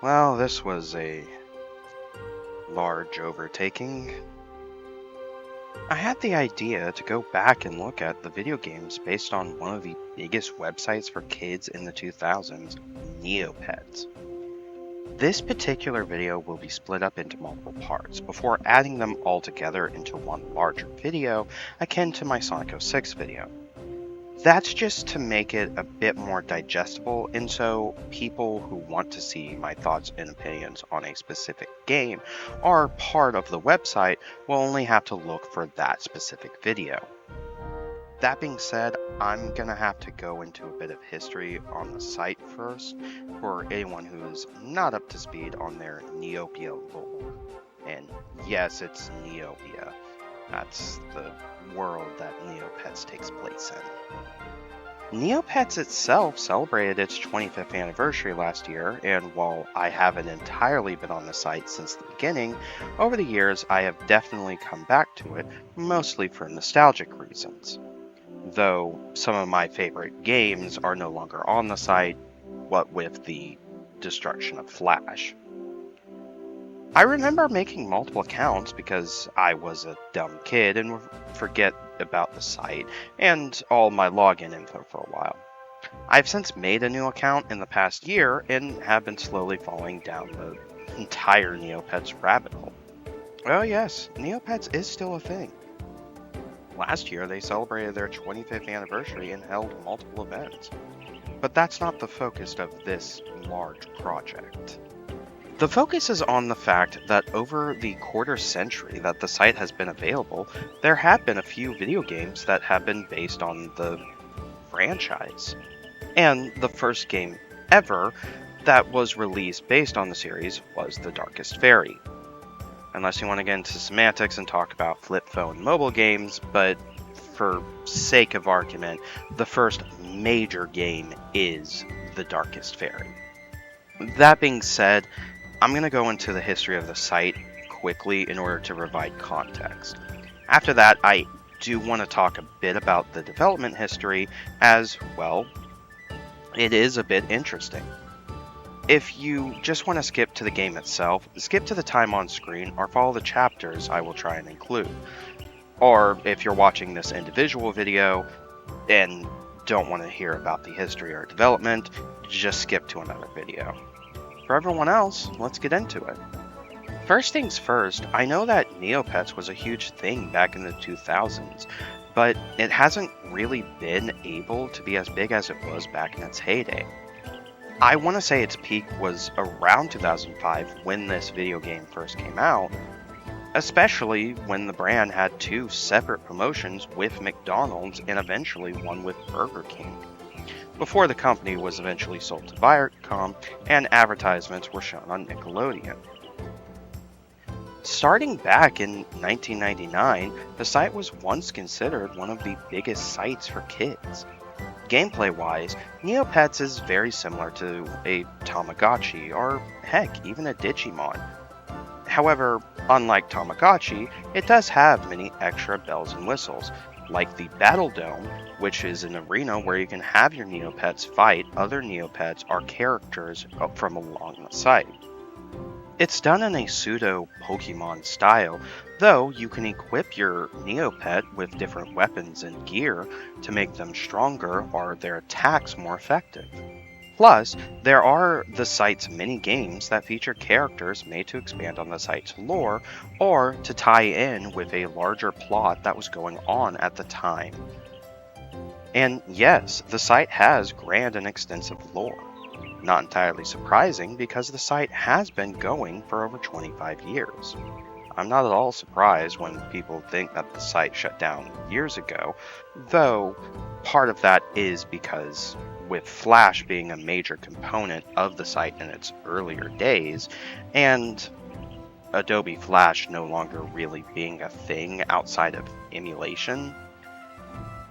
Well, this was a large overtaking. I had the idea to go back and look at the video games based on one of the biggest websites for kids in the 2000s, Neopets. This particular video will be split up into multiple parts before adding them all together into one larger video akin to my Sonic 06 video. That's just to make it a bit more digestible, and so people who want to see my thoughts and opinions on a specific game or part of the website will only have to look for that specific video. That being said, I'm gonna have to go into a bit of history on the site first for anyone who is not up to speed on their Neopia lore. And yes, it's Neopia. That's the world that Neopets takes place in. Neopets itself celebrated its 25th anniversary last year, and while I haven't entirely been on the site since the beginning, over the years I have definitely come back to it, mostly for nostalgic reasons. Though some of my favorite games are no longer on the site, what with the destruction of Flash. I remember making multiple accounts because I was a dumb kid and would forget about the site and all my login info for a while. I've since made a new account in the past year and have been slowly falling down the entire Neopets rabbit hole. Oh yes, Neopets is still a thing. Last year they celebrated their 25th anniversary and held multiple events. But that's not the focus of this large project. The focus is on the fact that over the quarter century that the site has been available, there have been a few video games that have been based on the franchise. And the first game ever that was released based on the series was the Darkest Faerie. Unless you want to get into semantics and talk about flip phone mobile games, but for sake of argument, the first major game is the Darkest Faerie. That being said, I'm going to go into the history of the site quickly in order to provide context. After that, I do want to talk a bit about the development history as well. It is a bit interesting. If you just want to skip to the game itself, skip to the time on screen or follow the chapters I will try and include. Or if you're watching this individual video and don't want to hear about the history or development, just skip to another video. For everyone else, let's get into it. First things first, I know that Neopets was a huge thing back in the 2000s, but it hasn't really been able to be as big as it was back in its heyday. I want to say its peak was around 2005 when this video game first came out, especially when the brand had two separate promotions with McDonald's and eventually one with Burger King, before the company was eventually sold to Viacom and advertisements were shown on Nickelodeon. Starting back in 1999, the site was once considered one of the biggest sites for kids. Gameplay-wise, Neopets is very similar to a Tamagotchi, or heck, even a Digimon. However, unlike Tamagotchi, it does have many extra bells and whistles, like the Battle Dome, which is an arena where you can have your Neopets fight other Neopets or characters from along the site. It's done in a pseudo-Pokemon style, though you can equip your Neopet with different weapons and gear to make them stronger or their attacks more effective. Plus, there are the site's mini games that feature characters made to expand on the site's lore or to tie in with a larger plot that was going on at the time. And yes, the site has grand and extensive lore. Not entirely surprising because the site has been going for over 25 years. I'm not at all surprised when people think that the site shut down years ago, though part of that is because with Flash being a major component of the site in its earlier days, and Adobe Flash no longer really being a thing outside of emulation,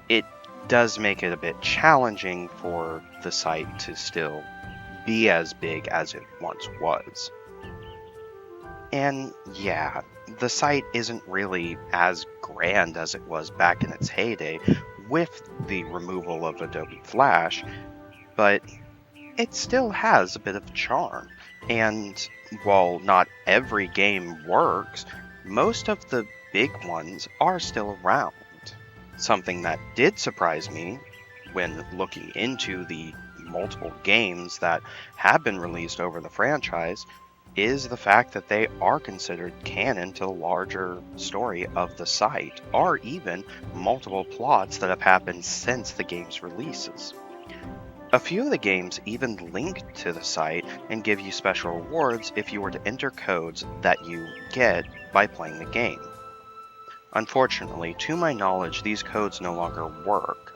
it does make it a bit challenging for the site to still be as big as it once was. And yeah, the site isn't really as grand as it was back in its heyday with the removal of Adobe Flash, but it still has a bit of charm. And while not every game works, most of the big ones are still around. Something that did surprise me when looking into the multiple games that have been released over the franchise is the fact that they are considered canon to the larger story of the site, or even multiple plots that have happened since the game's releases. A few of the games even link to the site and give you special rewards if you were to enter codes that you get by playing the game. Unfortunately, to my knowledge, these codes no longer work.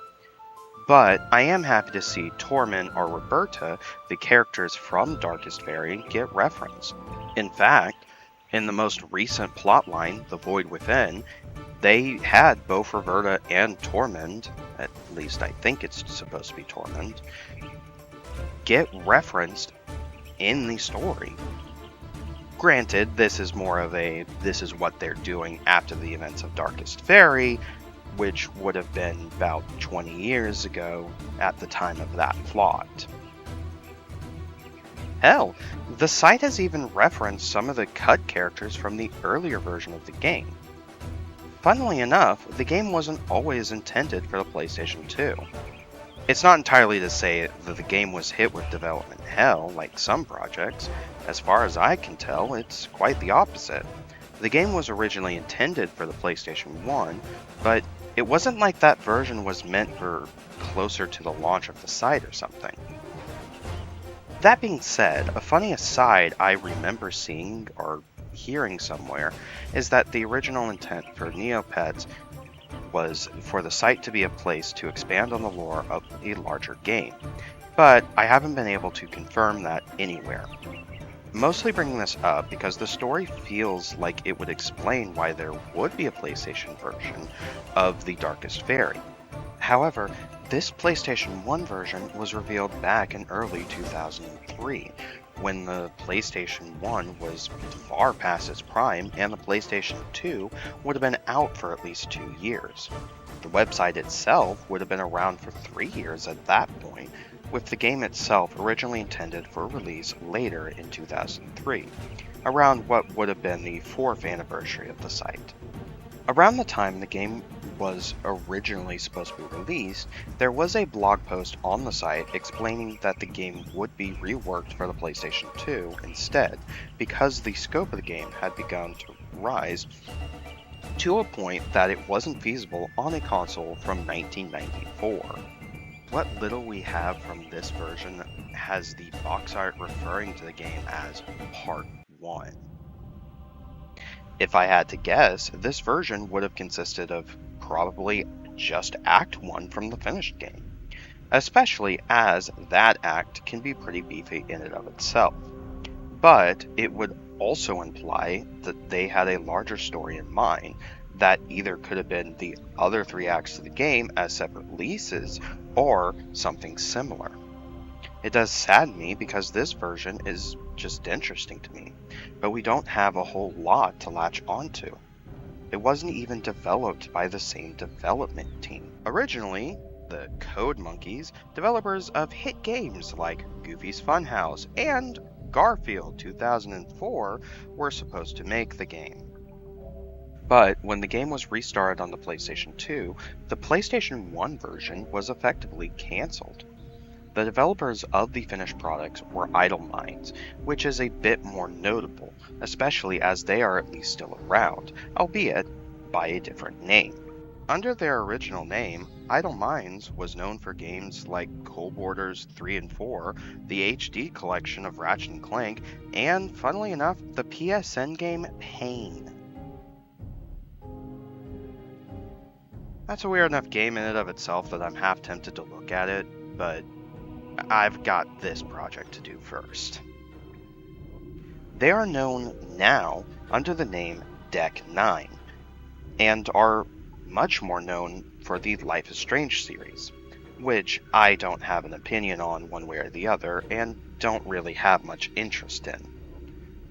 But I am happy to see Torment or Roberta, the characters from Darkest Faerie, get referenced. In fact, in the most recent plotline, The Void Within, they had both Roberta and Torment, at least I think it's supposed to be Torment, get referenced in the story. Granted, this is more of this is what they're doing after the events of Darkest Faerie, which would have been about 20 years ago at the time of that plot. Hell, the site has even referenced some of the cut characters from the earlier version of the game. Funnily enough, the game wasn't always intended for the PlayStation 2. It's not entirely to say that the game was hit with development hell like some projects. As far as I can tell, it's quite the opposite. The game was originally intended for the PlayStation 1, but it wasn't like that version was meant for closer to the launch of the site or something. That being said, a funny aside I remember seeing or hearing somewhere is that the original intent for Neopets was for the site to be a place to expand on the lore of a larger game, but I haven't been able to confirm that anywhere. Mostly bringing this up because the story feels like it would explain why there would be a PlayStation version of the Darkest Faerie. However, this PlayStation 1 version was revealed back in early 2003, when the PlayStation 1 was far past its prime and the PlayStation 2 would have been out for at least 2 years. The website itself would have been around for 3 years at that point, with the game itself originally intended for release later in 2003, around what would have been the 4th anniversary of the site. Around the time the game was originally supposed to be released, there was a blog post on the site explaining that the game would be reworked for the PlayStation 2 instead, because the scope of the game had begun to rise to a point that it wasn't feasible on a console from 1994. What little we have from this version has the box art referring to the game as Part 1. If I had to guess, this version would have consisted of probably just Act 1 from the finished game, especially as that act can be pretty beefy in and of itself. But it would also imply that they had a larger story in mind that either could have been the other 3 acts of the game as separate releases, or something similar. It does sadden me because this version is just interesting to me, but we don't have a whole lot to latch onto. It wasn't even developed by the same development team. Originally, the Code Monkeys, developers of hit games like Goofy's Funhouse and Garfield 2004, were supposed to make the game. But when the game was restarted on the PlayStation 2, the PlayStation 1 version was effectively cancelled. The developers of the finished products were Idle Minds, which is a bit more notable, especially as they are at least still around, albeit by a different name. Under their original name, Idle Minds was known for games like Coal Borders 3 and 4, the HD collection of Ratchet & Clank, and, funnily enough, the PSN game Pain. That's a weird enough game in and of itself that I'm half tempted to look at it, but I've got this project to do first. They are known now under the name Deck 9, and are much more known for the Life is Strange series, which I don't have an opinion on one way or the other, and don't really have much interest in.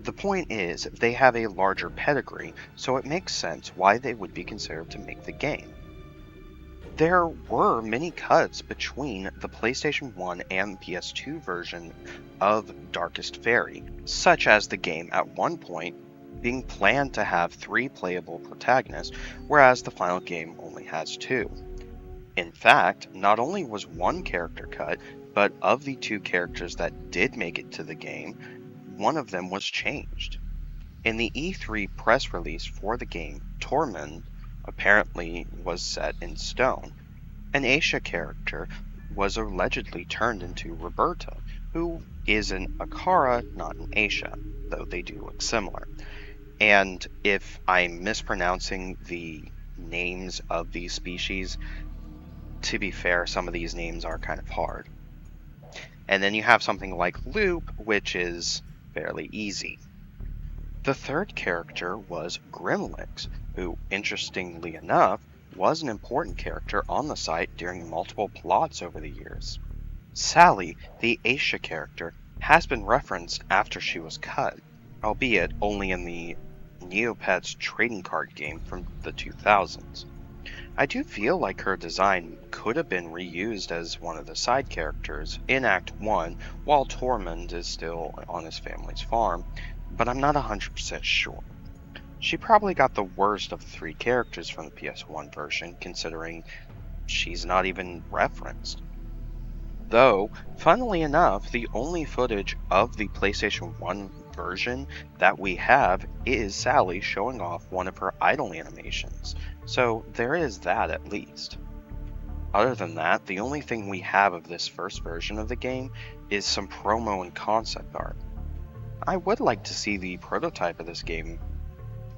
The point is, they have a larger pedigree, so it makes sense why they would be considered to make the game. There were many cuts between the PlayStation 1 and PS2 version of Darkest Faerie, such as the game at one point being planned to have 3 playable protagonists, whereas the final game only has 2. In fact, not only was one character cut, but of the 2 characters that did make it to the game, one of them was changed. In the E3 press release for the game, Tormund apparently was set in stone. An Aisha character was allegedly turned into Roberta, who is an Akara, not an Aisha, though they do look similar. And if I'm mispronouncing the names of these species, to be fair, some of these names are kind of hard. And then you have something like Loop, which is fairly easy. The third character was Grimlix, who, interestingly enough, was an important character on the site during multiple plots over the years. Sally, the Aisha character, has been referenced after she was cut, albeit only in the Neopets trading card game from the 2000s. I do feel like her design could have been reused as one of the side characters in Act 1 while Tormund is still on his family's farm, but I'm not 100% sure. She probably got the worst of the 3 characters from the PS1 version, considering she's not even referenced. Though, funnily enough, the only footage of the PlayStation 1 version that we have is Sally showing off one of her idle animations, so there is that at least. Other than that, the only thing we have of this first version of the game is some promo and concept art. I would like to see the prototype of this game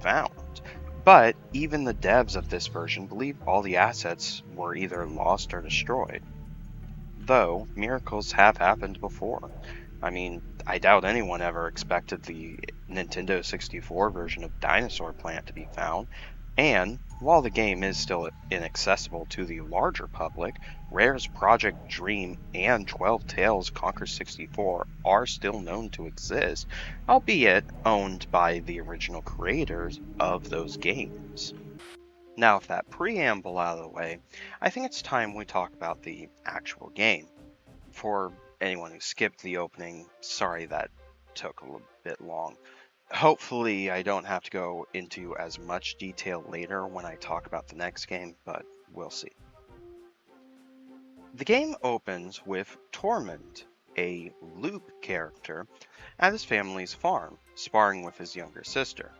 found, but even the devs of this version believe all the assets were either lost or destroyed. Though, miracles have happened before. I mean, I doubt anyone ever expected the Nintendo 64 version of Dinosaur Plant to be found, and while the game is still inaccessible to the larger public, Rare's Project Dream and 12 Tales Conquer 64 are still known to exist, albeit owned by the original creators of those games. Now, with that preamble out of the way, I think it's time we talk about the actual game. For anyone who skipped the opening, sorry that took a little bit long. Hopefully I don't have to go into as much detail later when I talk about the next game, but we'll see. The game opens with Tormund, a Loop character, at his family's farm, sparring with his younger sister.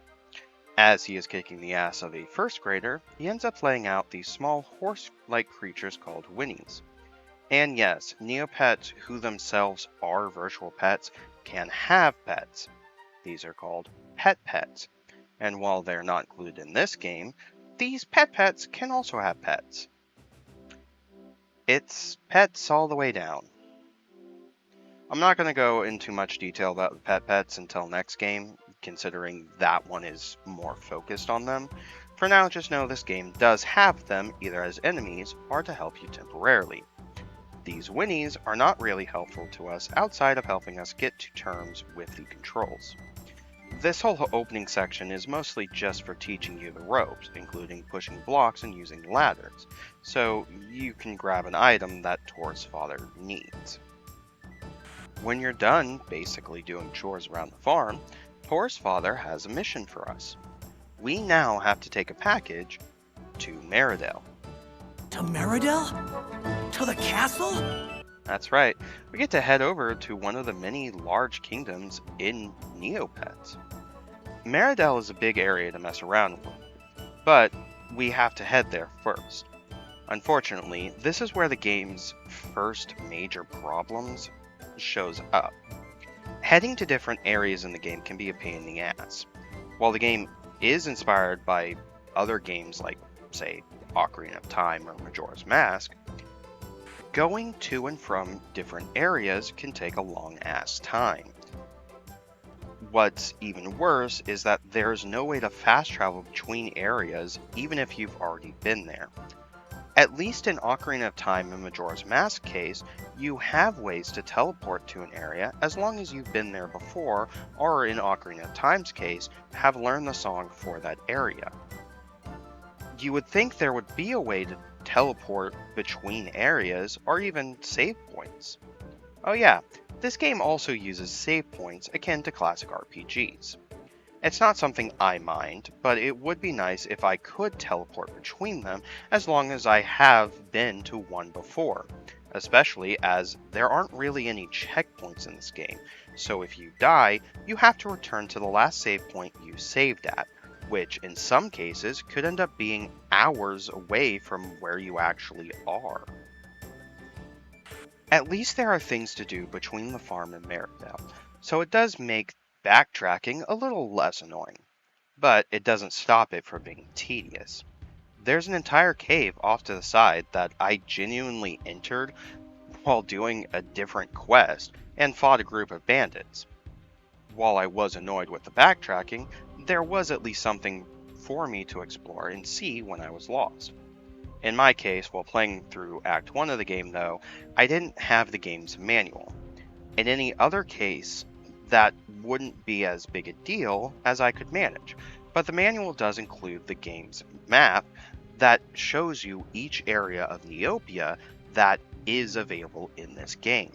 As he is kicking the ass of a first grader, he ends up laying out these small horse-like creatures called Winnies. And yes, Neopets, who themselves are virtual pets, can have pets. These are called PetPets, and while they're not included in this game, these PetPets can also have pets. It's pets all the way down. I'm not going to go into much detail about the PetPets until next game, considering that one is more focused on them. For now, just know this game does have them either as enemies or to help you temporarily. These Winnies are not really helpful to us outside of helping us get to terms with the controls. This whole opening section is mostly just for teaching you the ropes, including pushing blocks and using ladders, so you can grab an item that Tor's father needs. When you're done basically doing chores around the farm, Tor's father has a mission for us. We now have to take a package to Meridell. To Meridell? To the castle? That's right, we get to head over to one of the many large kingdoms in Neopets. Meridell is a big area to mess around with, but we have to head there first. Unfortunately, this is where the game's first major problems shows up. Heading to different areas in the game can be a pain in the ass. While the game is inspired by other games like, say, Ocarina of Time or Majora's Mask, going to and from different areas can take a long-ass time. What's even worse is that there's no way to fast travel between areas even if you've already been there. At least in Ocarina of Time and Majora's Mask case, you have ways to teleport to an area as long as you've been there before, or in Ocarina of Time's case, have learned the song for that area. You would think there would be a way to teleport between areas, or even save points. Oh yeah, this game also uses save points akin to classic RPGs. It's not something I mind, but it would be nice if I could teleport between them as long as I have been to one before, especially as there aren't really any checkpoints in this game, so if you die, you have to return to the last save point you saved at, which in some cases could end up being hours away from where you actually are. At least there are things to do between the farm and Meridale, so it does make backtracking a little less annoying. But it doesn't stop it from being tedious. There's an entire cave off to the side that I genuinely entered while doing a different quest and fought a group of bandits. While I was annoyed with the backtracking, there was at least something for me to explore and see when I was lost. In my case, while playing through Act 1 of the game though, I didn't have the game's manual. In any other case, that wouldn't be as big a deal as I could manage, but the manual does include the game's map that shows you each area of Neopia that is available in this game.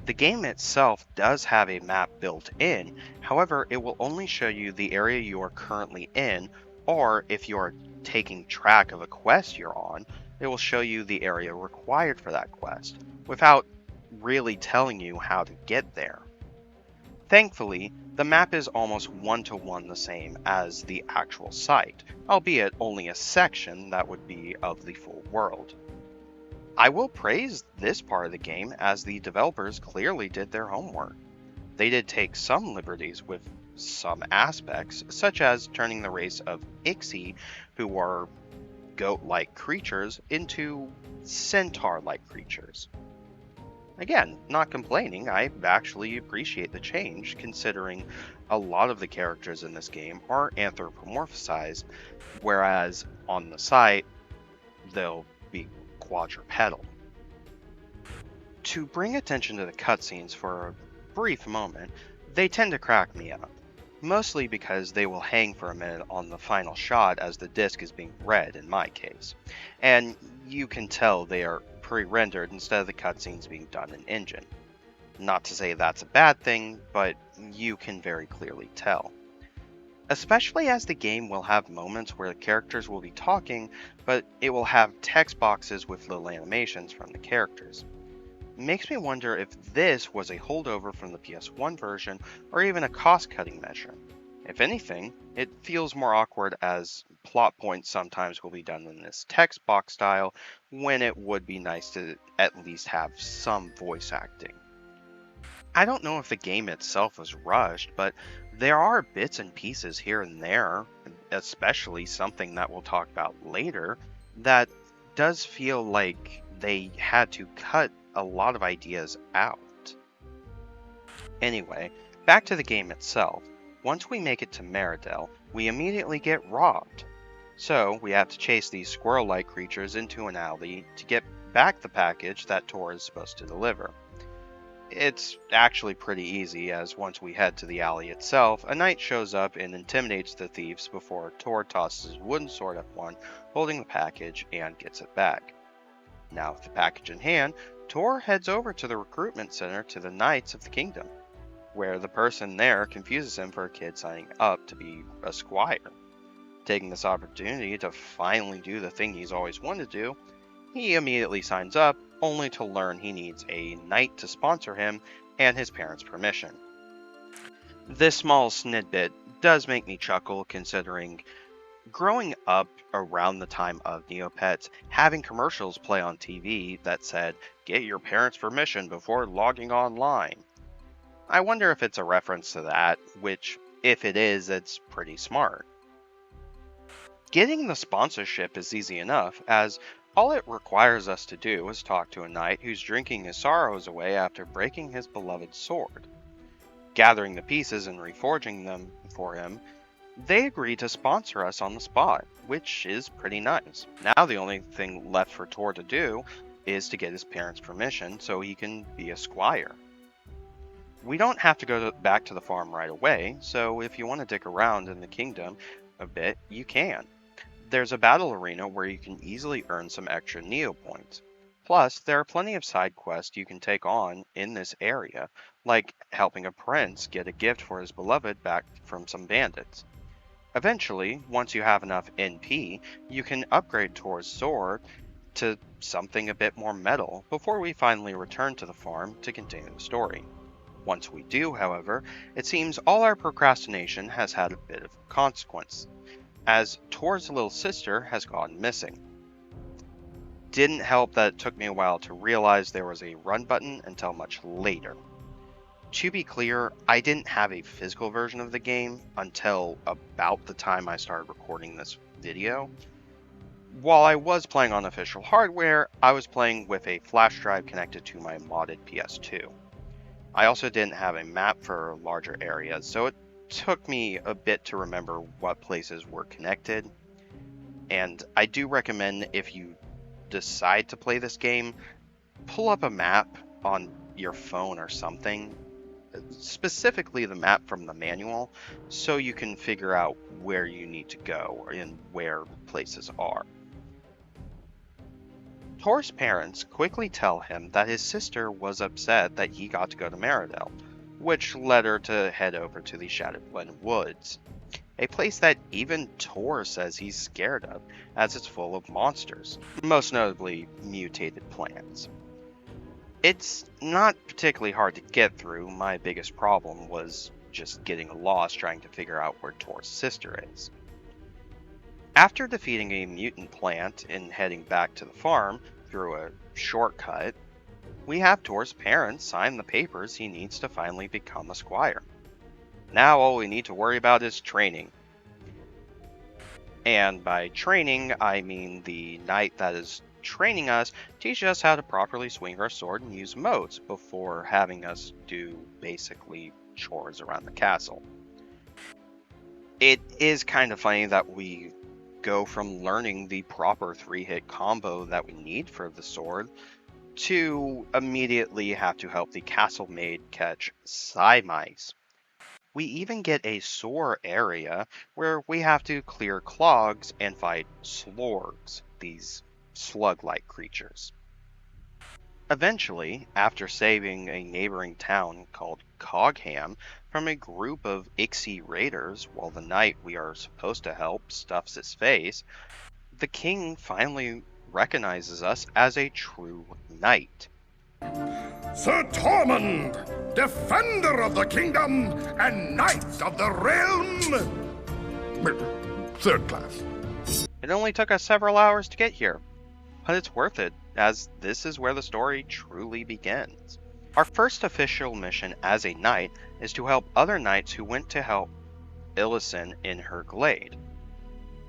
The game itself does have a map built in, however, it will only show you the area you are currently in, or if you are taking track of a quest you're on, it will show you the area required for that quest, without really telling you how to get there. Thankfully, the map is almost one-to-one the same as the actual site, albeit only a section that would be of the full world. I will praise this part of the game as the developers clearly did their homework. They did take some liberties with some aspects, such as turning the race of Ixie, who are goat-like creatures, into centaur-like creatures. Again, not complaining, I actually appreciate the change, considering a lot of the characters in this game are anthropomorphized, whereas on the site, they'll be quadrupedal. To bring attention to the cutscenes for a brief moment, they tend to crack me up, mostly because they will hang for a minute on the final shot as the disc is being read in my case, and you can tell they are pre-rendered instead of the cutscenes being done in engine. Not to say that's a bad thing, but you can very clearly tell. Especially as the game will have moments where the characters will be talking, but it will have text boxes with little animations from the characters. It makes me wonder if this was a holdover from the PS1 version or even a cost-cutting measure. If anything, it feels more awkward as plot points sometimes will be done in this text box style when it would be nice to at least have some voice acting. I don't know if the game itself was rushed, but there are bits and pieces here and there, especially something that we'll talk about later, that does feel like they had to cut a lot of ideas out. Anyway, back to the game itself. Once we make it to Meridale, we immediately get robbed. So we have to chase these squirrel-like creatures into an alley to get back the package that Tor is supposed to deliver. It's actually pretty easy, as once we head to the alley itself, a knight shows up and intimidates the thieves before Tor tosses his wooden sword at one, holding the package, and gets it back. Now with the package in hand, Tor heads over to the recruitment center to the Knights of the Kingdom, where the person there confuses him for a kid signing up to be a squire. Taking this opportunity to finally do the thing he's always wanted to do, he immediately signs up, only to learn he needs a knight to sponsor him and his parents' permission. This small snippet does make me chuckle, considering growing up around the time of Neopets, having commercials play on TV that said, "Get your parents' permission before logging online." I wonder if it's a reference to that, which, if it is, it's pretty smart. Getting the sponsorship is easy enough, as all it requires us to do is talk to a knight who's drinking his sorrows away after breaking his beloved sword. Gathering the pieces and reforging them for him, they agree to sponsor us on the spot, which is pretty nice. Now the only thing left for Tor to do is to get his parents' permission so he can be a squire. We don't have to go back to the farm right away, so if you want to dick around in the kingdom a bit, you can. There's a battle arena where you can easily earn some extra Neo points. Plus, there are plenty of side quests you can take on in this area, like helping a prince get a gift for his beloved back from some bandits. Eventually, once you have enough NP, you can upgrade Tor's sword to something a bit more metal before we finally return to the farm to continue the story. Once we do, however, it seems all our procrastination has had a bit of consequence, as Tor's little sister has gone missing. Didn't help that it took me a while to realize there was a run button until much later. To be clear, I didn't have a physical version of the game until about the time I started recording this video. While I was playing on official hardware, I was playing with a flash drive connected to my modded PS2. I also didn't have a map for larger areas, so it took me a bit to remember what places were connected. And I do recommend, if you decide to play this game, pull up a map on your phone or something, specifically the map from the manual, so you can figure out where you need to go and where places are. Tor's parents quickly tell him that his sister was upset that he got to go to Meridel, which led her to head over to the Shadowglen Woods, a place that even Tor says he's scared of, as it's full of monsters, most notably mutated plants. It's not particularly hard to get through. My biggest problem was just getting lost trying to figure out where Tor's sister is. After defeating a mutant plant and heading back to the farm through a shortcut, we have Tor's parents sign the papers he needs to finally become a squire. Now all we need to worry about is training. And by training, I mean the knight that is training us teaches us how to properly swing our sword and use motes before having us do basically chores around the castle. It is kind of funny that we go from learning the proper 3-hit combo that we need for the sword to immediately have to help the castle maid catch Psy Mice. We even get a sore area where we have to clear clogs and fight slorgs, these slug-like creatures. Eventually, after saving a neighboring town called Cogham from a group of Ixie raiders while the knight we are supposed to help stuffs his face, the king finally recognizes us as a true knight. Sir Tormund, defender of the kingdom and knight of the realm. Third class. It only took us several hours to get here, but it's worth it, as this is where the story truly begins. Our first official mission as a knight is to help other knights who went to help Illison in her glade.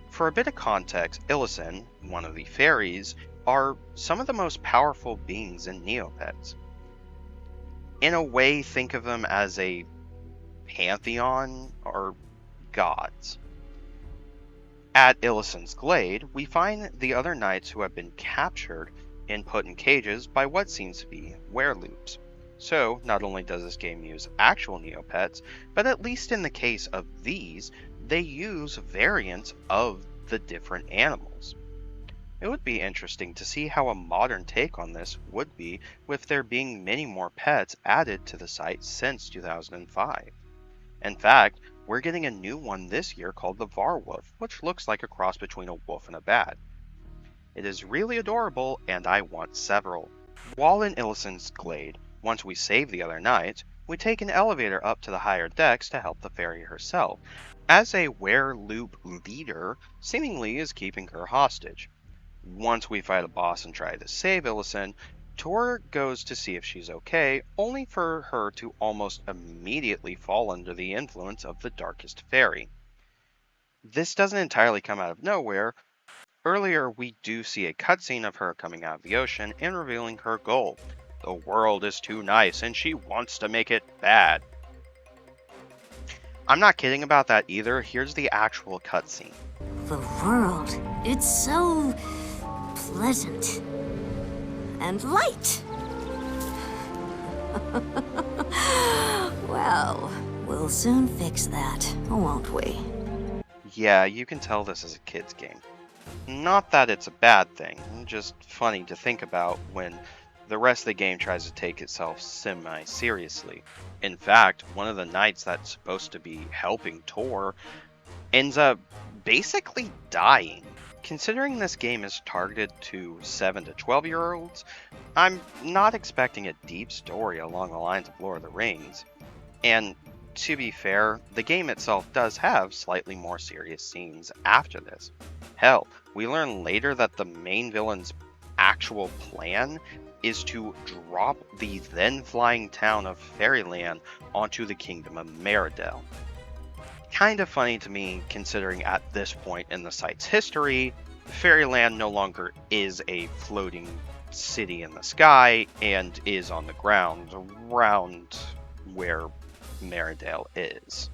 For a bit of context, Illison, one of the fairies, are some of the most powerful beings in Neopets. In a way, think of them as a pantheon or gods. At Illison's glade, we find the other knights who have been captured and put in cages by what seems to be wereloops. So, not only does this game use actual Neopets, but at least in the case of these, they use variants of the different animals. It would be interesting to see how a modern take on this would be, with there being many more pets added to the site since 2005. In fact, we're getting a new one this year called the Varwolf, which looks like a cross between a wolf and a bat. It is really adorable, and I want several. While in Illison's glade, once we save the other knights, we take an elevator up to the higher decks to help the fairy herself, as a wereloop leader seemingly is keeping her hostage. Once we fight a boss and try to save Illison, Tor goes to see if she's okay, only for her to almost immediately fall under the influence of the Darkest Faerie. This doesn't entirely come out of nowhere. Earlier, we do see a cutscene of her coming out of the ocean and revealing her goal. The world is too nice and she wants to make it bad. I'm not kidding about that either. Here's the actual cutscene. The world, it's so pleasant and light. Well, we'll soon fix that, won't we? Yeah, you can tell this is a kid's game. Not that it's a bad thing, just funny to think about when the rest of the game tries to take itself semi-seriously. In fact, one of the knights that's supposed to be helping Tor ends up basically dying. Considering this game is targeted to 7 to 12-year-olds, I'm not expecting a deep story along the lines of Lord of the Rings. And to be fair, the game itself does have slightly more serious scenes after this. Hell, we learn later that the main villain's actual plan is to drop the then flying town of Fairyland onto the kingdom of Meridel. Kind of funny to me, considering at this point in the site's history, Fairyland no longer is a floating city in the sky and is on the ground around where Meridel is.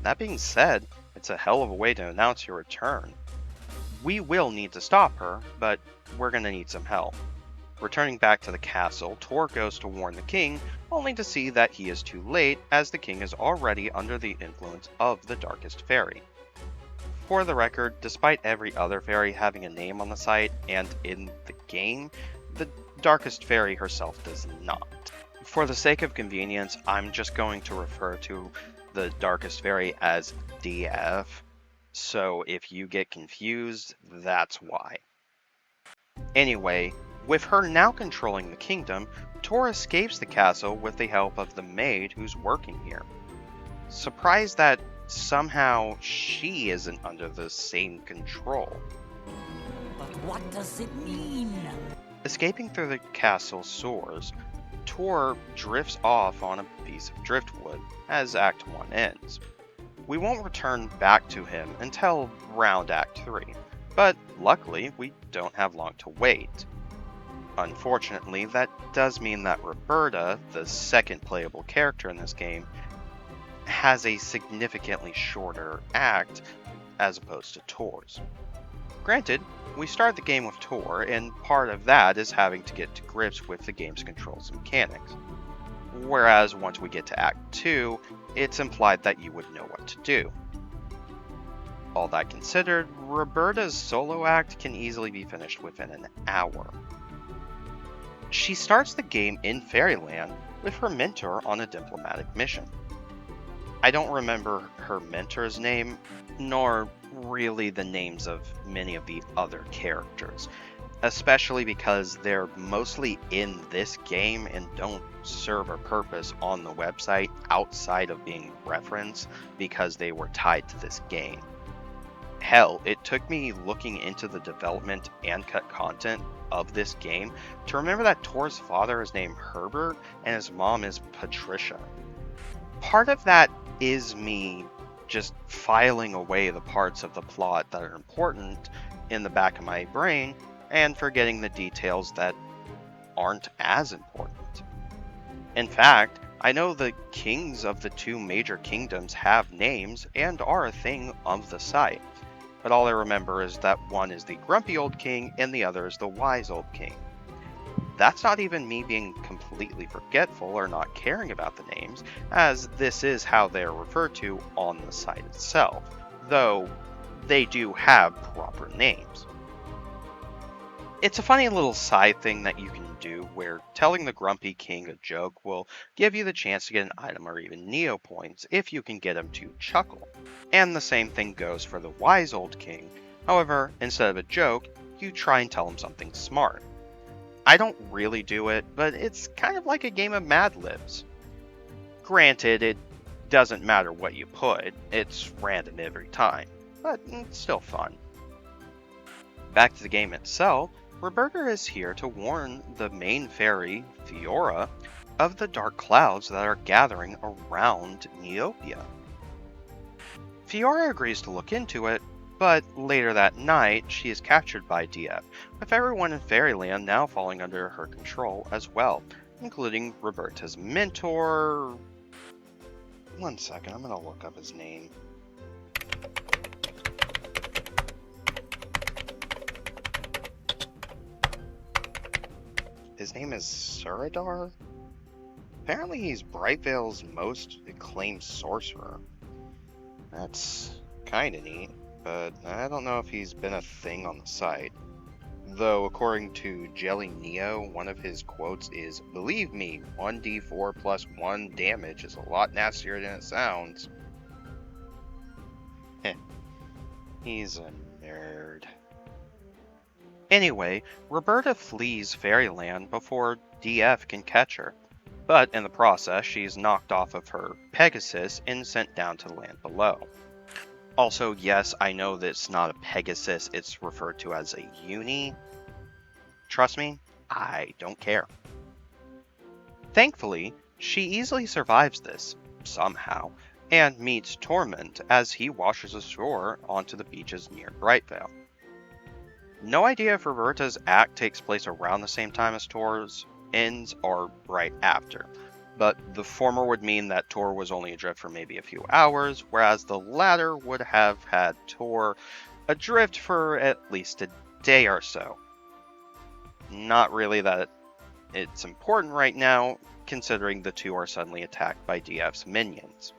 That being said, it's a hell of a way to announce your return. We will need to stop her, but we're gonna need some help. Returning back to the castle, Tor goes to warn the king, only to see that he is too late, as the king is already under the influence of the Darkest Faerie. For the record, despite every other fairy having a name on the site and in the game, the Darkest Faerie herself does not. For the sake of convenience, I'm just going to refer to the Darkest Faerie as DF, so if you get confused, that's why. Anyway, with her now controlling the kingdom, Tor escapes the castle with the help of the maid who's working here. Surprised that somehow she isn't under the same control. But what does it mean? Escaping through the castle sewers, Tor drifts off on a piece of driftwood as Act 1 ends. We won't return back to him until around Act 3, but luckily we don't have long to wait. Unfortunately, that does mean that Roberta, the second playable character in this game, has a significantly shorter act as opposed to Tor's. Granted, we start the game with Tor, and part of that is having to get to grips with the game's controls and mechanics. Whereas once we get to Act 2, it's implied that you would know what to do. All that considered, Roberta's solo act can easily be finished within an hour. She starts the game in Fairyland with her mentor on a diplomatic mission. I don't remember her mentor's name, nor really the names of many of the other characters, especially because they're mostly in this game and don't serve a purpose on the website outside of being referenced because they were tied to this game. Hell, it took me looking into the development and cut content of this game to remember that Tor's father is named Herbert and his mom is Patricia. Part of that is me just filing away the parts of the plot that are important in the back of my brain and forgetting the details that aren't as important. In fact, I know the kings of the two major kingdoms have names and are a thing of the site, but all I remember is that one is the grumpy old king and the other is the wise old king. That's not even me being completely forgetful or not caring about the names, as this is how they're referred to on the site itself, though they do have proper names. It's a funny little side thing that you can do where telling the grumpy king a joke will give you the chance to get an item or even Neopoints if you can get him to chuckle. And the same thing goes for the wise old king. However, instead of a joke, you try and tell him something smart. I don't really do it, but it's kind of like a game of Mad Libs. Granted, it doesn't matter what you put, it's random every time, but it's still fun. Back to the game itself, Roberta is here to warn the main fairy, Fiora, of the dark clouds that are gathering around Neopia. Fiora agrees to look into it, but later that night, she is captured by DF, with everyone in Fairyland now falling under her control as well, including Roberta's mentor. One second, I'm gonna look up his name. His name is Suradar? Apparently he's Brightvale's most acclaimed sorcerer. That's kinda neat. but I don't know if he's been a thing on the site. Though, according to Jelly Neo, one of his quotes is, "Believe me, 1d4 plus 1 damage is a lot nastier than it sounds." Heh, he's a nerd. Anyway, Roberta flees Fairyland before DF can catch her, but in the process, she's knocked off of her Pegasus and sent down to the land below. Also, yes, I know that it's not a Pegasus, it's referred to as a Uni. Trust me, I don't care. Thankfully, she easily survives this, somehow, and meets Tormund as he washes ashore onto the beaches near Brightvale. No idea if Roberta's act takes place around the same time as Tor's ends or right after, but the former would mean that Tor was only adrift for maybe a few hours, whereas the latter would have had Tor adrift for at least a day or so. Not really that it's important right now, considering the two are suddenly attacked by DF's minions.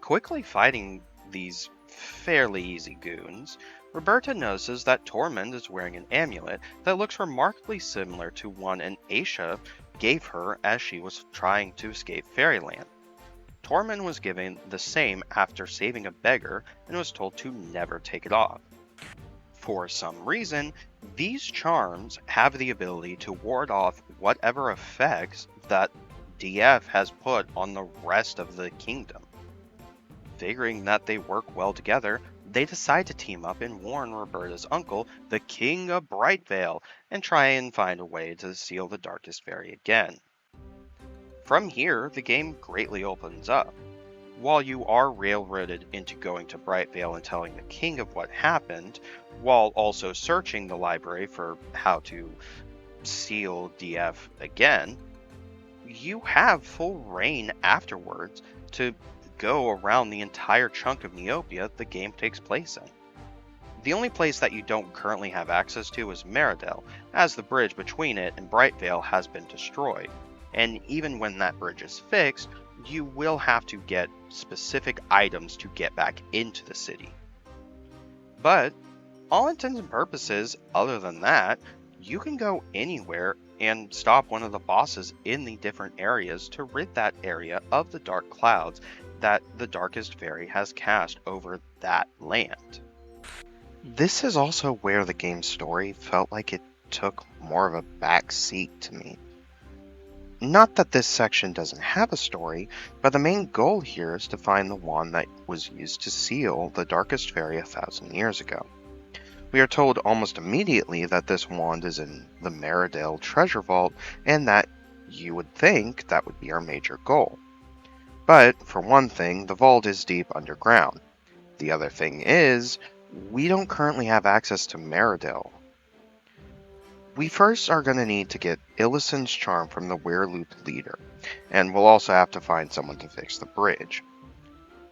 Quickly fighting these fairly easy goons, Roberta notices that Tormund is wearing an amulet that looks remarkably similar to one an Aisha gave her as she was trying to escape Fairyland. Tormund was given the same after saving a beggar and was told to never take it off. For some reason, these charms have the ability to ward off whatever effects that DF has put on the rest of the kingdom. Figuring that they work well together, they decide to team up and warn Roberta's uncle, the King of Brightvale, and try and find a way to seal the Darkest Faerie again. From here, the game greatly opens up. While you are railroaded into going to Brightvale and telling the king of what happened, while also searching the library for how to seal DF again, you have full reign afterwards to go around the entire chunk of Neopia the game takes place in. The only place that you don't currently have access to is Meridel, as the bridge between it and Brightvale has been destroyed, and even when that bridge is fixed, you will have to get specific items to get back into the city. But, all intents and purposes, other than that, you can go anywhere and stop one of the bosses in the different areas to rid that area of the dark clouds that the Darkest Faerie has cast over that land. This is also where the game's story felt like it took more of a back seat to me. Not that this section doesn't have a story, but the main goal here is to find the wand that was used to seal the Darkest Faerie 1,000 years ago. We are told almost immediately that this wand is in the Meridel treasure vault, and that you would think that would be our major goal. But, for one thing, the vault is deep underground. The other thing is, we don't currently have access to Meridel. We first are going to need to get Illison's charm from the Wereloop leader, and we'll also have to find someone to fix the bridge.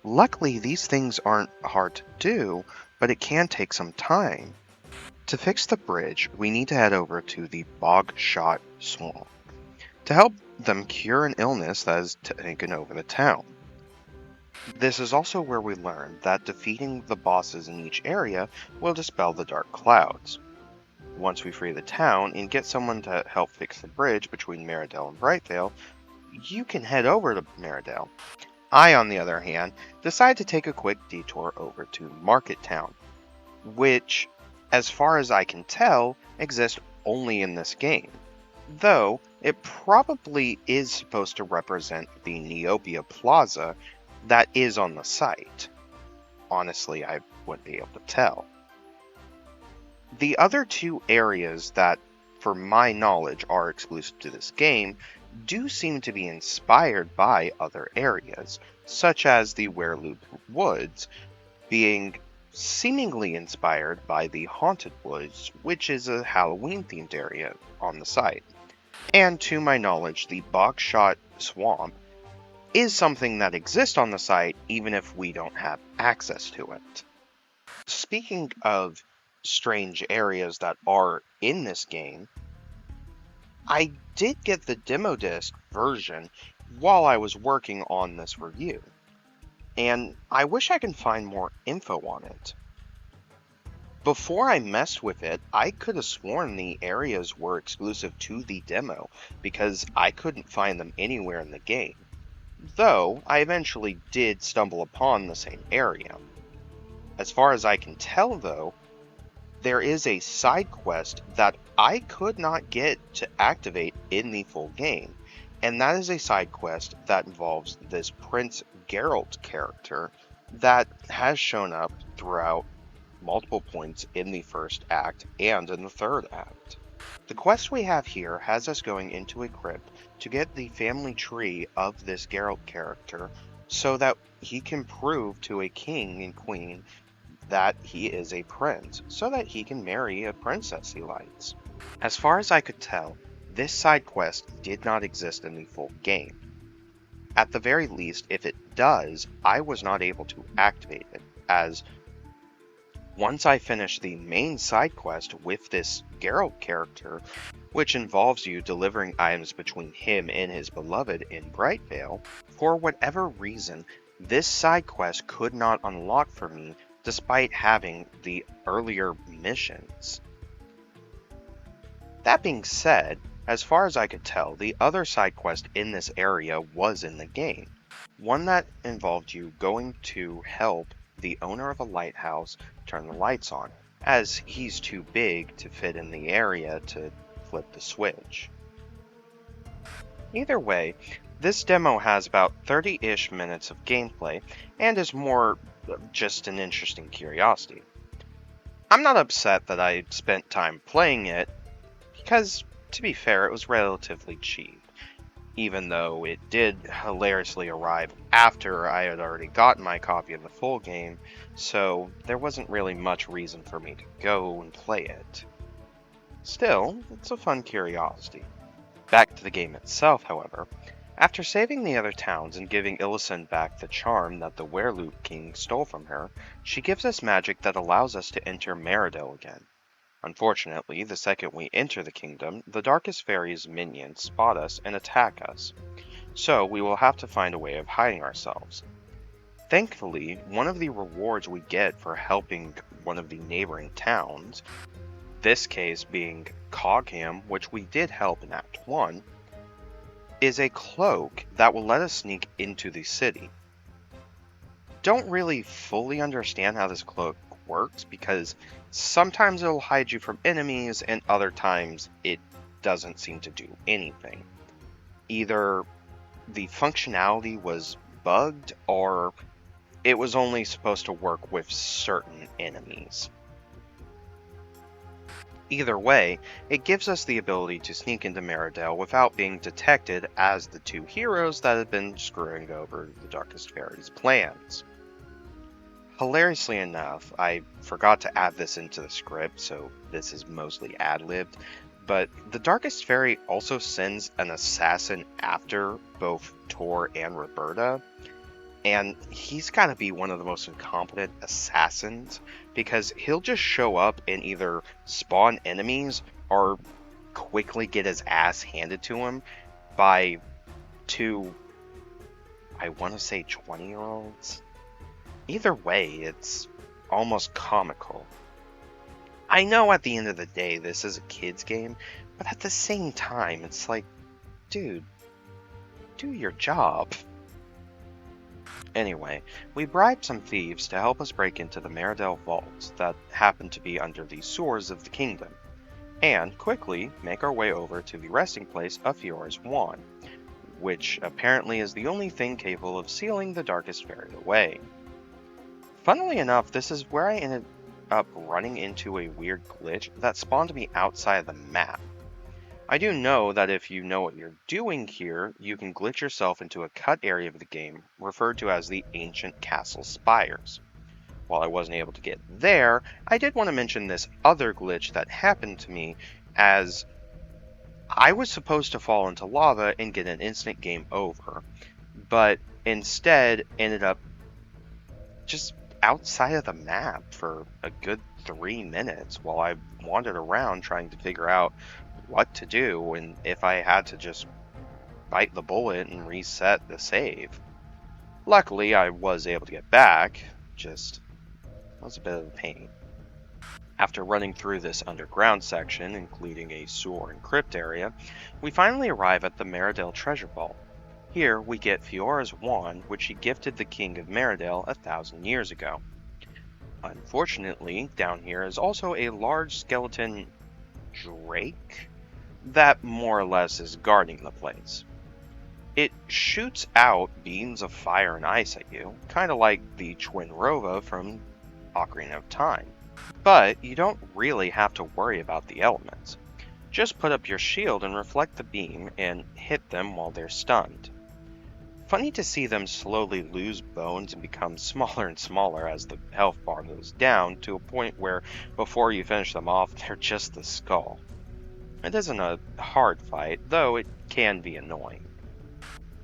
Luckily, these things aren't hard to do, but it can take some time. To fix the bridge, we need to head over to the Bogshot Swamp to help them cure an illness that has taken over the town. This is also where we learn that defeating the bosses in each area will dispel the dark clouds. Once we free the town and get someone to help fix the bridge between Meridel and Brightvale, you can head over to Meridel. I, on the other hand, decide to take a quick detour over to Market Town, which, as far as I can tell, exists only in this game. Though, it probably is supposed to represent the Neopia Plaza that is on the site. Honestly, I wouldn't be able to tell. The other two areas that, for my knowledge, are exclusive to this game do seem to be inspired by other areas, such as the Wereloop Woods, being seemingly inspired by the Haunted Woods, which is a Halloween-themed area on the site. And to my knowledge, the Bogshot Swamp is something that exists on the site, even if we don't have access to it. Speaking of strange areas that are in this game, I did get the demo disc version while I was working on this review. and I wish I could find more info on it. Before I messed with it, I could have sworn the areas were exclusive to the demo, because I couldn't find them anywhere in the game. Though, I eventually did stumble upon the same area. As far as I can tell, though, there is a side quest that I could not get to activate in the full game, and that is a side quest that involves this Prince Geralt character that has shown up throughout multiple points in the first act and in the third act. The quest we have here has us going into a crypt to get the family tree of this Geralt character so that he can prove to a king and queen that he is a prince, so that he can marry a princess he likes. As far as I could tell, this side quest did not exist in the full game. At the very least, if it does, I was not able to activate it, as once I finish the main side quest with this Geralt character, which involves you delivering items between him and his beloved in Brightvale, for whatever reason, this side quest could not unlock for me despite having the earlier missions. That being said, as far as I could tell, the other side quest in this area was in the game. One that involved you going to help the owner of a lighthouse turn the lights on, as he's too big to fit in the area to flip the switch. Either way, this demo has about 30-ish minutes of gameplay, and is more just an interesting curiosity. I'm not upset that I spent time playing it, because, to be fair, it was relatively cheap, even though it did hilariously arrive after I had already gotten my copy of the full game, so there wasn't really much reason for me to go and play it. Still, it's a fun curiosity. Back to the game itself, however. After saving the other towns and giving Illicent back the charm that the Werewolf King stole from her, she gives us magic that allows us to enter Meridel again. Unfortunately, the second we enter the kingdom, the Darkest Faerie's minions spot us and attack us, so we will have to find a way of hiding ourselves. Thankfully, one of the rewards we get for helping one of the neighboring towns, this case being Cogham, which we did help in Act 1, is a cloak that will let us sneak into the city. Don't really fully understand how this cloak works, because sometimes it'll hide you from enemies and other times it doesn't seem to do anything. Either the functionality was bugged or it was only supposed to work with certain enemies. Either way, it gives us the ability to sneak into Meridel without being detected as the two heroes that have been screwing over the Darkest Faerie's plans. Hilariously enough, I forgot to add this into the script, so this is mostly ad-libbed, but the Darkest Faerie also sends an assassin after both Tor and Roberta, and he's gotta be one of the most incompetent assassins, because he'll just show up and either spawn enemies or quickly get his ass handed to him by two, I want to say 20-year-olds? Either way, it's almost comical. I know at the end of the day this is a kid's game, but at the same time, it's like, dude, do your job. Anyway, we bribed some thieves to help us break into the Meridel vaults that happen to be under the sewers of the kingdom, and quickly make our way over to the resting place of Fiora's wand, which apparently is the only thing capable of sealing the Darkest Faerie away. Funnily enough, this is where I ended up running into a weird glitch that spawned me outside of the map. I do know that if you know what you're doing here, you can glitch yourself into a cut area of the game, referred to as the Ancient Castle Spires. While I wasn't able to get there, I did want to mention this other glitch that happened to me, as I was supposed to fall into lava and get an instant game over, but instead ended up just outside of the map for a good 3 minutes while I wandered around trying to figure out what to do and if I had to just bite the bullet and reset the save. Luckily, I was able to get back, just was a bit of a pain. After running through this underground section, including a sewer and crypt area, we finally arrive at the Meridell treasure vault. Here, we get Fiora's wand, which she gifted the King of Meridell 1,000 years ago. Unfortunately, down here is also a large skeleton drake that more or less is guarding the place. It shoots out beams of fire and ice at you, kind of like the Twin Rova from Ocarina of Time. But you don't really have to worry about the elements. Just put up your shield and reflect the beam and hit them while they're stunned. Funny to see them slowly lose bones and become smaller and smaller as the health bar goes down to a point where before you finish them off, they're just the skull. It isn't a hard fight, though it can be annoying.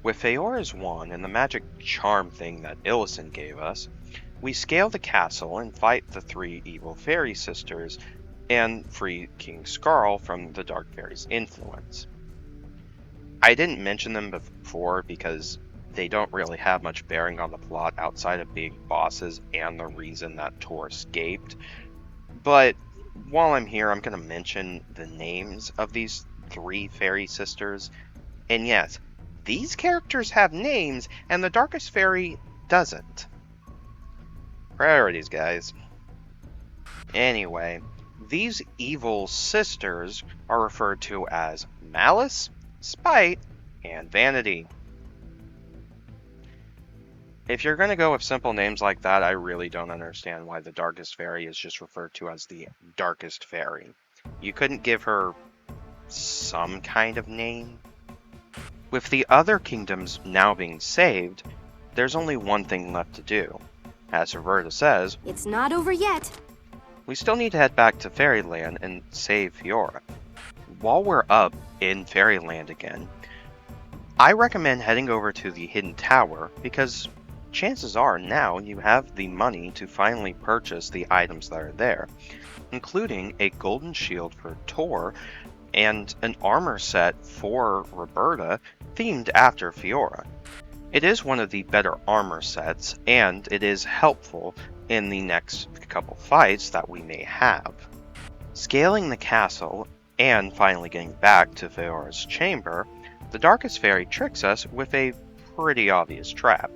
With Feora's wand and the magic charm thing that Illicent gave us, we scale the castle and fight the 3 evil fairy sisters and free King Skarl from the Dark Fairy's influence. I didn't mention them before because they don't really have much bearing on the plot outside of big bosses and the reason that Tor escaped, but while I'm here, I'm going to mention the names of these 3 fairy sisters, and yes, these characters have names, and the Darkest Faerie doesn't. Priorities, guys. Anyway, these evil sisters are referred to as Malice, Spite, and Vanity. If you're going to go with simple names like that, I really don't understand why the Darkest Faerie is just referred to as the Darkest Faerie. You couldn't give her some kind of name? With the other kingdoms now being saved, there's only one thing left to do. As Roberta says, it's not over yet. We still need to head back to Fairyland and save Fiora. While we're up in Fairyland again, I recommend heading over to the Hidden Tower because chances are now you have the money to finally purchase the items that are there, including a golden shield for Tor and an armor set for Roberta themed after Fiora. It is one of the better armor sets, and it is helpful in the next couple fights that we may have. Scaling the castle, and finally getting back to Fiora's chamber, the Darkest Faerie tricks us with a pretty obvious trap.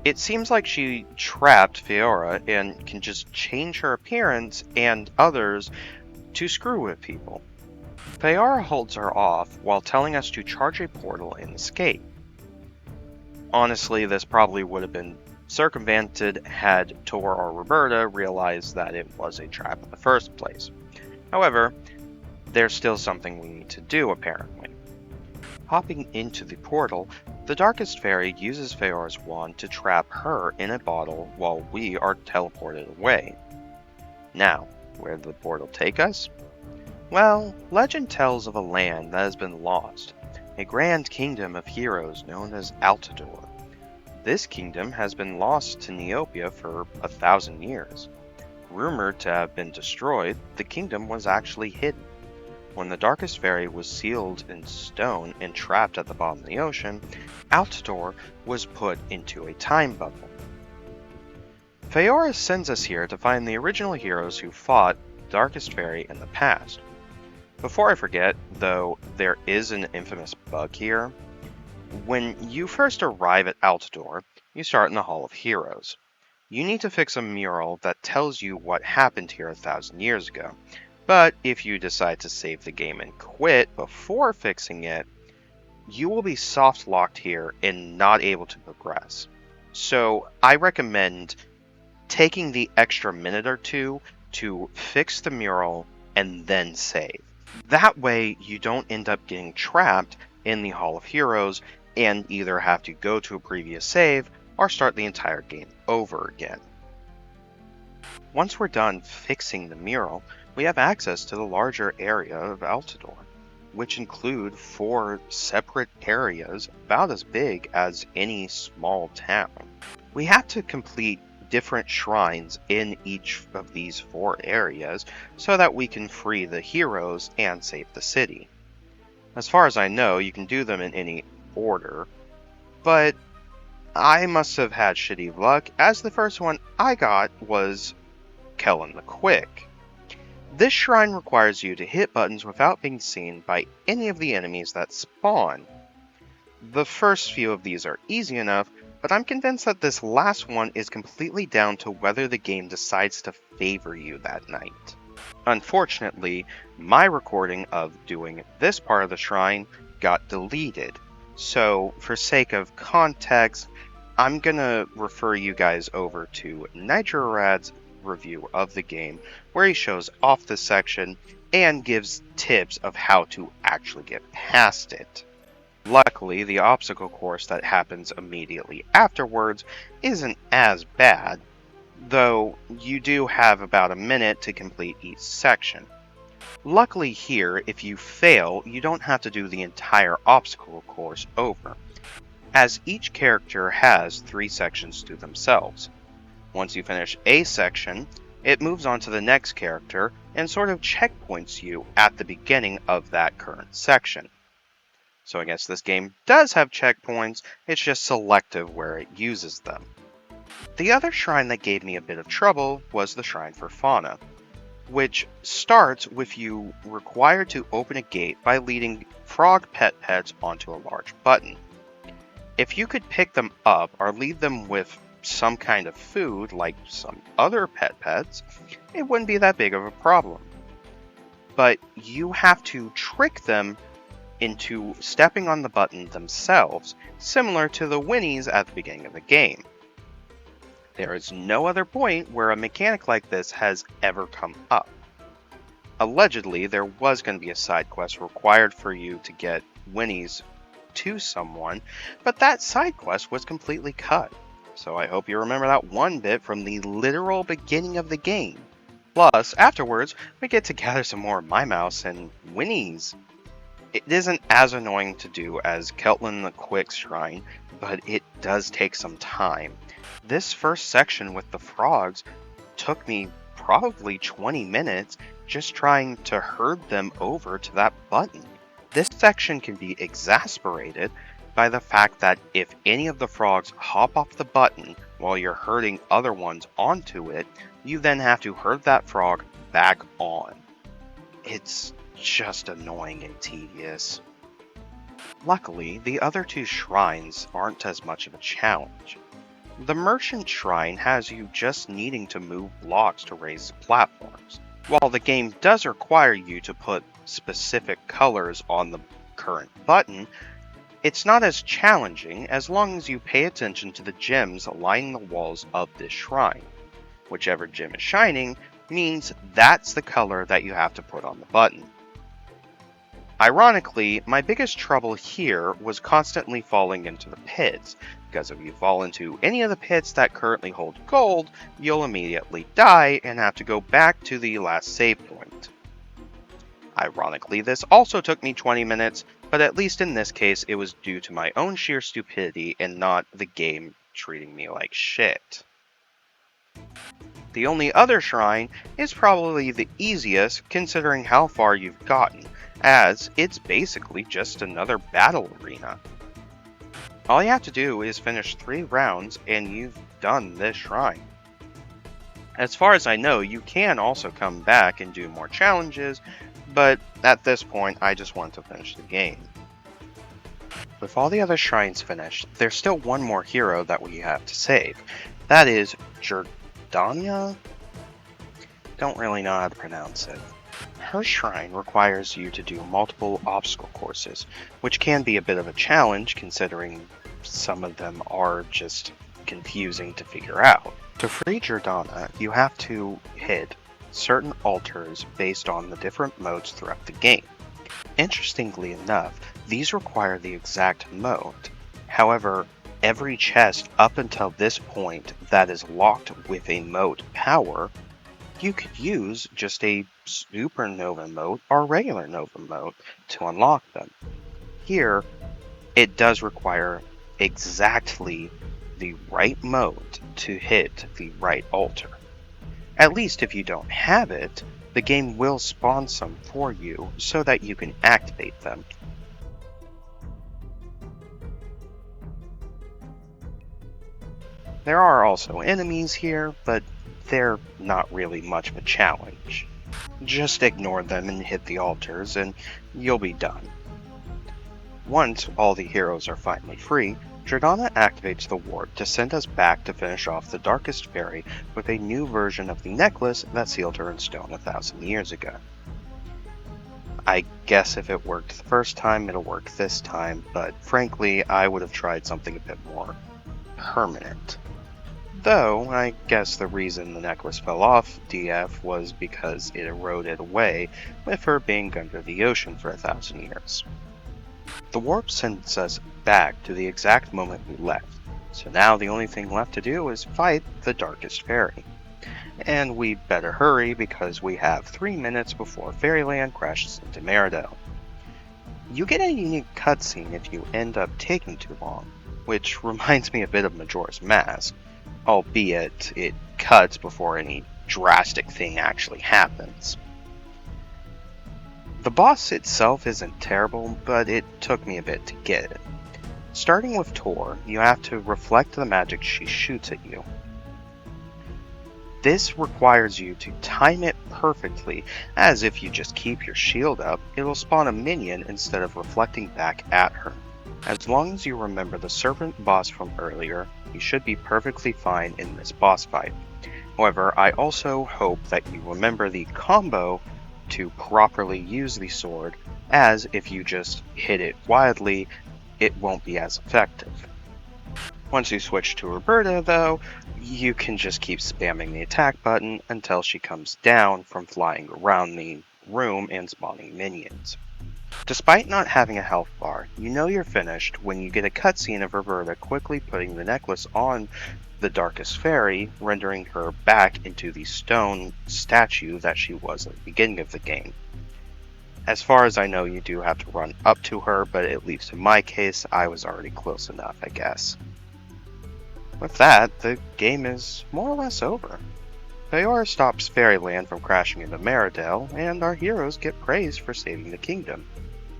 It seems like she trapped Fiora and can just change her appearance and others to screw with people. Fiora holds her off while telling us to charge a portal and escape. Honestly, this probably would have been circumvented had Tor or Roberta realized that it was a trap in the first place. However, there's still something we need to do, apparently. Hopping into the portal, the Darkest Faerie uses Feora's wand to trap her in a bottle while we are teleported away. Now, where did the portal take us? Well, legend tells of a land that has been lost, a grand kingdom of heroes known as Altador. This kingdom has been lost to Neopia for 1,000 years. Rumored to have been destroyed, the kingdom was actually hidden. When the Darkest Faerie was sealed in stone and trapped at the bottom of the ocean, Altador was put into a time bubble. Feora sends us here to find the original heroes who fought the Darkest Faerie in the past. Before I forget, though, there is an infamous bug here. When you first arrive at Altador, you start in the Hall of Heroes. You need to fix a mural that tells you what happened here 1,000 years ago, but if you decide to save the game and quit before fixing it, you will be soft-locked here and not able to progress. So I recommend taking the extra minute or two to fix the mural and then save. That way you don't end up getting trapped in the Hall of Heroes and either have to go to a previous save or start the entire game over again. Once we're done fixing the mural, we have access to the larger area of Altador, which include 4 separate areas about as big as any small town. We have to complete different shrines in each of these 4 areas so that we can free the heroes and save the city. As far as I know, you can do them in any order, but I must have had shitty luck, as the first one I got was Kellen the Quick. This shrine requires you to hit buttons without being seen by any of the enemies that spawn. The first few of these are easy enough, but I'm convinced that this last one is completely down to whether the game decides to favor you that night. Unfortunately, my recording of doing this part of the shrine got deleted, so for sake of context, I'm gonna refer you guys over to Nitrorad's review of the game, where he shows off this section and gives tips of how to actually get past it. Luckily, the obstacle course that happens immediately afterwards isn't as bad, though you do have about a minute to complete each section. Luckily here, if you fail, you don't have to do the entire obstacle course over, as each character has 3 sections to themselves. Once you finish a section, it moves on to the next character and sort of checkpoints you at the beginning of that current section. So I guess this game does have checkpoints, it's just selective where it uses them. The other shrine that gave me a bit of trouble was the Shrine for Fauna, which starts with you required to open a gate by leading frog PetPets onto a large button. If you could pick them up or leave them with some kind of food like some other PetPets, it wouldn't be that big of a problem. But you have to trick them into stepping on the button themselves, similar to the Winnies at the beginning of the game. There is no other point where a mechanic like this has ever come up. Allegedly, there was going to be a side quest required for you to get Winnies to someone, but that side quest was completely cut. So I hope you remember that one bit from the literal beginning of the game. Plus, afterwards, we get to gather some more Mouse and Winnies. It isn't as annoying to do as Keltland the Quick's shrine, but it does take some time. This first section with the frogs took me probably 20 minutes just trying to herd them over to that button. This section can be exasperated by the fact that if any of the frogs hop off the button while you're herding other ones onto it, you then have to herd that frog back on. It's just annoying and tedious. Luckily, the other 2 shrines aren't as much of a challenge. The Merchant Shrine has you just needing to move blocks to raise platforms. While the game does require you to put specific colors on the current button, it's not as challenging as long as you pay attention to the gems lining the walls of this shrine. Whichever gem is shining means that's the color that you have to put on the button. Ironically, my biggest trouble here was constantly falling into the pits, because if you fall into any of the pits that currently hold gold, you'll immediately die and have to go back to the last save point. Ironically, this also took me 20 minutes, but at least in this case it was due to my own sheer stupidity and not the game treating me like shit. The only other shrine is probably the easiest considering how far you've gotten, as it's basically just another battle arena. All you have to do is finish 3 rounds and you've done this shrine. As far as I know, you can also come back and do more challenges, but at this point I just want to finish the game. With all the other shrines finished, there's still one more hero that we have to save. That is Jordania? Don't really know how to pronounce it. Her shrine requires you to do multiple obstacle courses, which can be a bit of a challenge considering some of them are just confusing to figure out. To free Jordana, you have to hit certain altars based on the different modes throughout the game. Interestingly enough, these require the exact mode. However, every chest up until this point that is locked with a mode power, you could use just a supernova mode or regular nova mode to unlock them. Here, it does require exactly the right mode to hit the right altar. At least if you don't have it, the game will spawn some for you so that you can activate them. There are also enemies here, but they're not really much of a challenge. Just ignore them and hit the altars, and you'll be done. Once all the heroes are finally free, Jordana activates the warp to send us back to finish off the Darkest Faerie with a new version of the necklace that sealed her in stone 1,000 years ago. I guess if it worked the first time, it'll work this time, but frankly, I would have tried something a bit more permanent. Though, I guess the reason the necklace fell off DF was because it eroded away with her being under the ocean for 1,000 years. The warp sends us back to the exact moment we left, so now the only thing left to do is fight the Darkest Faerie. And we better hurry because we have 3 minutes before Fairyland crashes into Meridell. You get a unique cutscene if you end up taking too long, which reminds me a bit of Majora's Mask, albeit it cuts before any drastic thing actually happens. The boss itself isn't terrible, but it took me a bit to get it. Starting with Tor, you have to reflect the magic she shoots at you. This requires you to time it perfectly, as if you just keep your shield up, it'll spawn a minion instead of reflecting back at her. As long as you remember the serpent boss from earlier, you should be perfectly fine in this boss fight. However, I also hope that you remember the combo to properly use the sword, as if you just hit it wildly, it won't be as effective. Once you switch to Roberta, though, you can just keep spamming the attack button until she comes down from flying around the room and spawning minions. Despite not having a health bar, you know you're finished when you get a cutscene of Roberta quickly putting the necklace on the Darkest Faerie, rendering her back into the stone statue that she was at the beginning of the game. As far as I know, you do have to run up to her, but at least in my case, I was already close enough, I guess. With that, the game is more or less over. Faora stops Fairyland from crashing into Meridell, and our heroes get praised for saving the kingdom.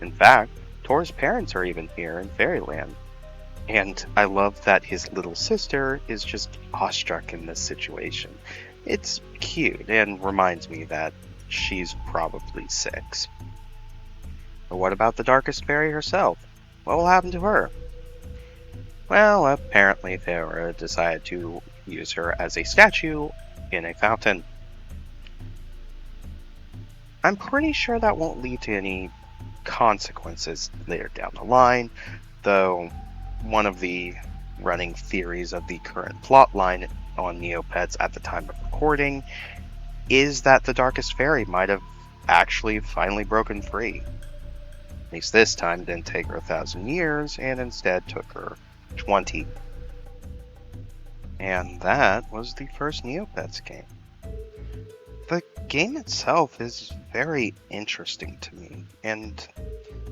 In fact, Tor's parents are even here in Fairyland. And I love that his little sister is just awestruck in this situation. It's cute and reminds me that she's probably 6. But what about the Darkest Faerie herself? What will happen to her? Well, apparently Faora decided to use her as a statue in a fountain. I'm pretty sure that won't lead to any consequences later down the line, though one of the running theories of the current plotline on Neopets at the time of recording is that the Darkest Faerie might have actually finally broken free. At least this time didn't take her 1,000 years, and instead took her 20. And that was the first Neopets game. The game itself is very interesting to me, and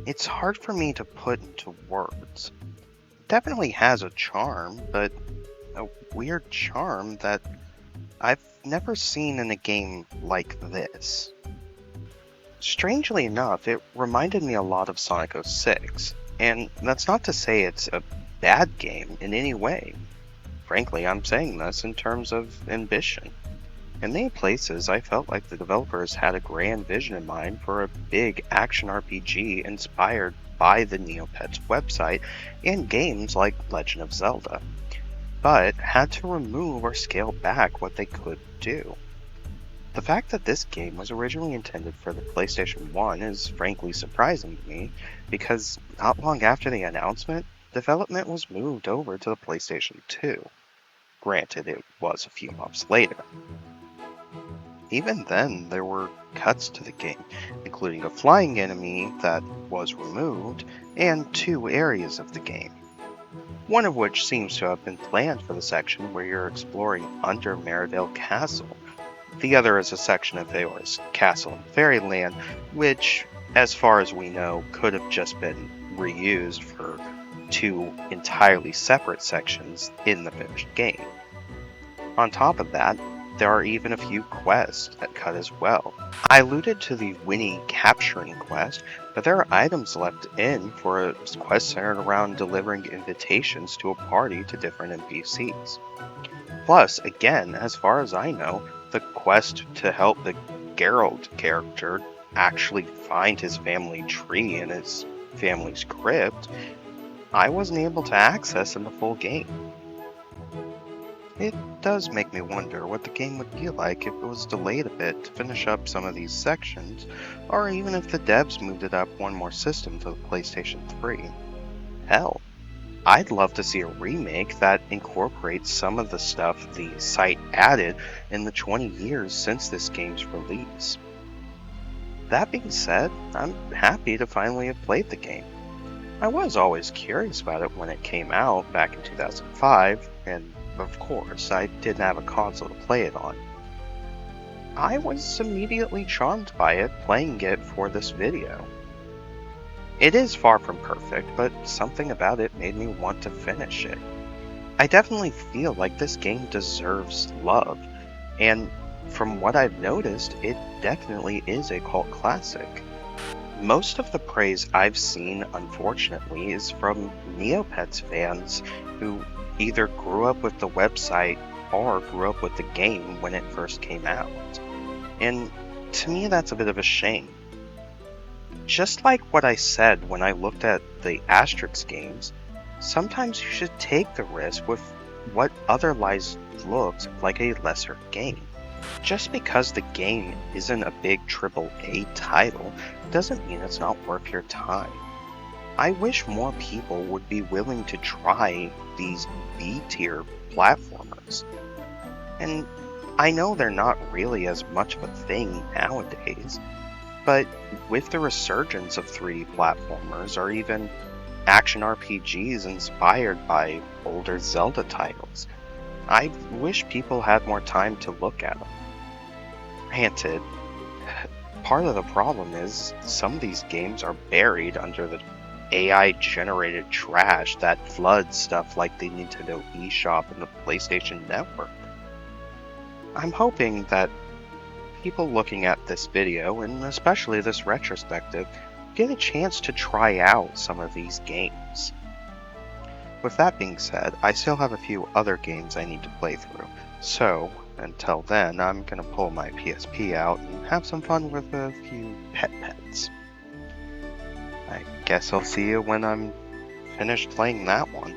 it's hard for me to put into words. It definitely has a charm, but a weird charm that I've never seen in a game like this. Strangely enough, it reminded me a lot of Sonic 06, and that's not to say it's a bad game in any way. Frankly, I'm saying this in terms of ambition. In many places, I felt like the developers had a grand vision in mind for a big action RPG inspired by the Neopets website and games like Legend of Zelda, but had to remove or scale back what they could do. The fact that this game was originally intended for the PlayStation 1 is frankly surprising to me, because not long after the announcement, development was moved over to the PlayStation 2. Granted, it was a few months later. Even then, there were cuts to the game, including a flying enemy that was removed, and 2 areas of the game. One of which seems to have been planned for the section where you're exploring under Meridell Castle. The other is a section of Faora's castle in Fairyland, which, as far as we know, could have just been reused for 2 entirely separate sections in the finished game. On top of that, there are even a few quests that cut as well. I alluded to the Winnie capturing quest, but there are items left in for a quest centered around delivering invitations to a party to different NPCs. Plus, again, as far as I know, the quest to help the Geralt character actually find his family tree in his family's crypt, I wasn't able to access in the full game. It does make me wonder what the game would be like if it was delayed a bit to finish up some of these sections, or even if the devs moved it up one more system to the PlayStation 3. Hell, I'd love to see a remake that incorporates some of the stuff the site added in the 20 years since this game's release. That being said, I'm happy to finally have played the game. I was always curious about it when it came out back in 2005, and of course, I didn't have a console to play it on. I was immediately charmed by it playing it for this video. It is far from perfect, but something about it made me want to finish it. I definitely feel like this game deserves love, and from what I've noticed, it definitely is a cult classic. Most of the praise I've seen, unfortunately, is from Neopets fans who either grew up with the website or grew up with the game when it first came out. And to me, that's a bit of a shame. Just like what I said when I looked at the Asterix games, sometimes you should take the risk with what otherwise looks like a lesser game. Just because the game isn't a big AAA title doesn't mean it's not worth your time. I wish more people would be willing to try these B-tier platformers. And I know they're not really as much of a thing nowadays, but with the resurgence of 3D platformers or even action RPGs inspired by older Zelda titles, I wish people had more time to look at them. Granted, part of the problem is some of these games are buried under the AI-generated trash that floods stuff like the Nintendo eShop and the PlayStation Network. I'm hoping that people looking at this video, and especially this retrospective, get a chance to try out some of these games. With that being said, I still have a few other games I need to play through, so until then, I'm gonna pull my PSP out and have some fun with a few PetPets. I guess I'll see you when I'm finished playing that one.